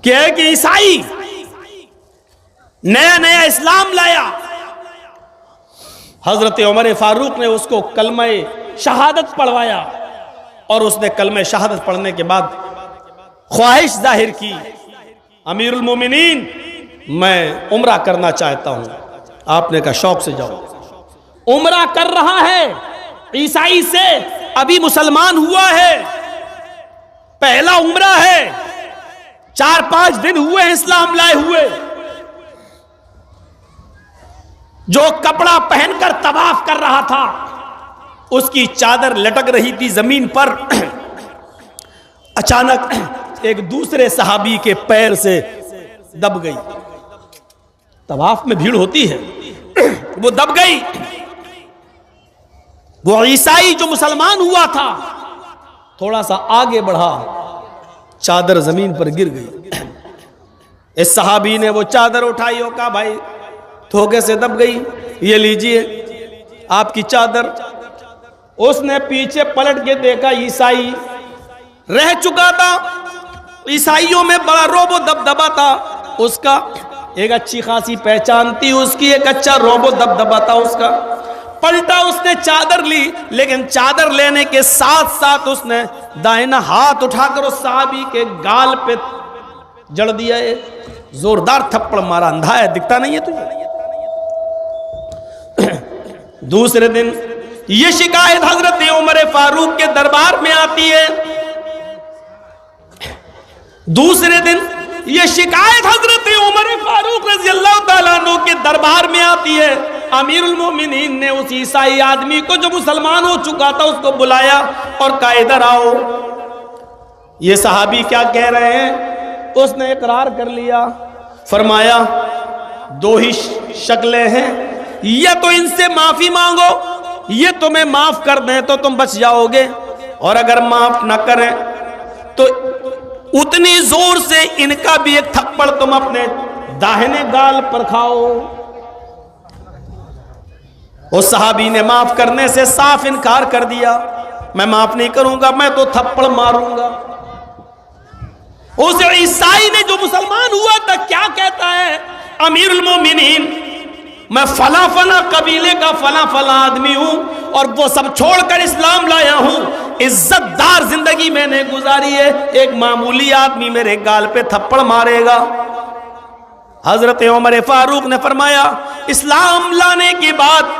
क्या है कि ईसाई नया नया इस्लाम लाया। हजरत उमर फारूक ने उसको कलमा शहादत पढ़वाया और उसने कलमा शहादत पढ़ने के बाद ख्वाहिश जाहिर की, अमीरुल मोमिनीन मैं उम्रा करना चाहता हूं। आपने कहा शौक से जाओ। उम्रा कर रहा है, ईसाई से अभी मुसलमान हुआ है, पहला उम्रा है, 4-5 दिन हुए हैं इस्लाम लाए हुए। जो कपड़ा पहनकर तवाफ कर रहा था उसकी चादर लटक रही थी जमीन पर। अचानक एक दूसरे सहाबी के पैर से दब गई। तवाफ में भीड़ होती है, वो दब गई। वो ईसाई जो मुसलमान हुआ था थोड़ा सा आगे बढ़ा, चादर जमीन पर गिर गई। इस सहाबी ने वो चादर उठाई और कहा भाई धोखे से दब गई, ये लीजिए आपकी चादर। उसने पीछे पलट के देखा, ईसाई रह चुका था। ईसाइयों में बड़ा रोबो दबदबा था, उसका एक अच्छी खासी पहचान थी, उसकी एक अच्छा रोबो दबदबा था उसका। पलटा, उसने चादर ली, लेकिन चादर लेने के साथ साथ उसने दाहिना हाथ उठाकर उस सहाबी के गाल पे जड़ दिया, जोरदार थप्पड़ मारा। अंधा है, दिखता नहीं है तुझे? दूसरे दिन ये शिकायत हजरत उमर फारूक के दरबार में आती है। दूसरे दिन ये शिकायत हजरत उमर फारूक रज़ी अल्लाह ताला अन्हु के दरबार में आती है। अमीरुल मोमिनीन ने उस ईसाई आदमी को जो मुसलमान हो चुका था उसको बुलाया और कहा इधर आओ, ये सहाबी क्या कह रहे हैं। उसने इकरार कर लिया। फरमाया दो ही शक्लें हैं, या तो इनसे माफी मांगो, ये तुम्हें माफ कर दें तो तुम बच जाओगे, और अगर माफ ना करें तो उतनी जोर से इनका भी एक थप्पड़ तुम अपने दाहिने गाल पर खाओ। उस सहाबी ने माफ करने से साफ इनकार कर दिया, मैं माफ नहीं करूंगा, मैं तो थप्पड़ मारूंगा। उस ईसाई ने जो मुसलमान हुआ था क्या कहता है, अमीरुल मोमिनीन मैं फला फला कबीले का फला फला आदमी हूं और वो सब छोड़कर इस्लाम लाया हूं, इज्जतदार जिंदगी मैंने गुजारी है, एक मामूली आदमी मेरे गाल पे थप्पड़ मारेगा। हजरत उमर फारूक ने फरमाया इस्लाम लाने के बाद,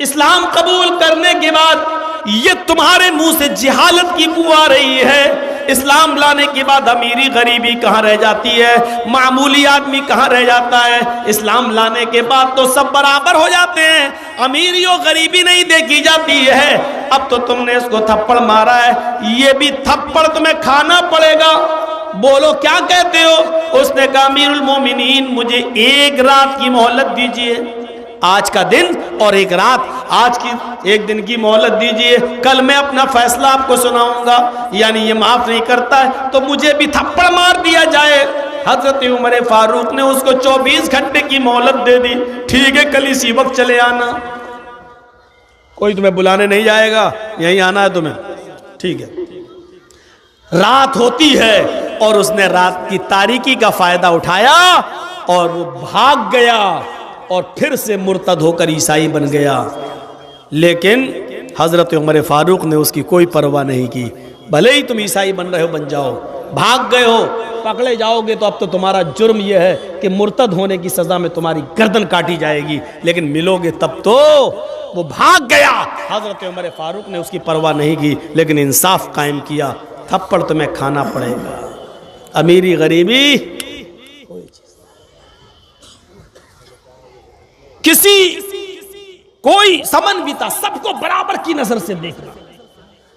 इस्लाम कबूल करने के बाद ये तुम्हारे मुंह से जिहालत की बू आ रही है। इस्लाम लाने के बाद अमीरी गरीबी कहाँ रह जाती है, मामूली आदमी कहाँ रह जाता है। इस्लाम लाने के बाद तो सब बराबर हो जाते हैं, अमीरी और गरीबी नहीं देखी जाती है। अब तो तुमने इसको थप्पड़ मारा है, ये भी थप्पड़ तुम्हें खाना पड़ेगा। बोलो क्या कहते हो? उसने कहा अमीरुल मोमिनीन मुझे एक रात की मोहलत दीजिए, आज का दिन और एक रात, आज की एक दिन की मोहलत दीजिए, कल मैं अपना फैसला आपको सुनाऊंगा। यानी ये माफ नहीं करता है तो मुझे भी थप्पड़ मार दिया जाए। हजरत उमर फारूक ने उसको 24 घंटे की मोहलत दे दी। ठीक है, कल इसी वक्त चले आना, कोई तुम्हें बुलाने नहीं जाएगा, यहीं आना है तुम्हें, ठीक है। रात होती है और उसने रात की तारीकी का फायदा उठाया और वो भाग गया और फिर से मुर्तद होकर ईसाई बन गया। लेकिन हजरत उमर फारूक ने उसकी कोई परवाह नहीं की। भले ही तुम ईसाई बन रहे हो, बन जाओ, भाग गए हो, पकड़े जाओगे तो अब तो तुम्हारा जुर्म यह है कि मुर्तद होने की सजा में तुम्हारी गर्दन काटी जाएगी, लेकिन मिलोगे तब तो। वो भाग गया। हजरत उमर फारूक ने उसकी परवाह नहीं की, लेकिन इंसाफ कायम किया, थप्पड़ तुम्हें खाना पड़ेगा। अमीरी गरीबी किसी कोई समन भी था, सबको बराबर की नजर से देखना,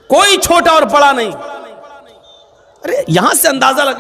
कोई छोटा और बड़ा नहीं। अरे यहां से अंदाजा लगा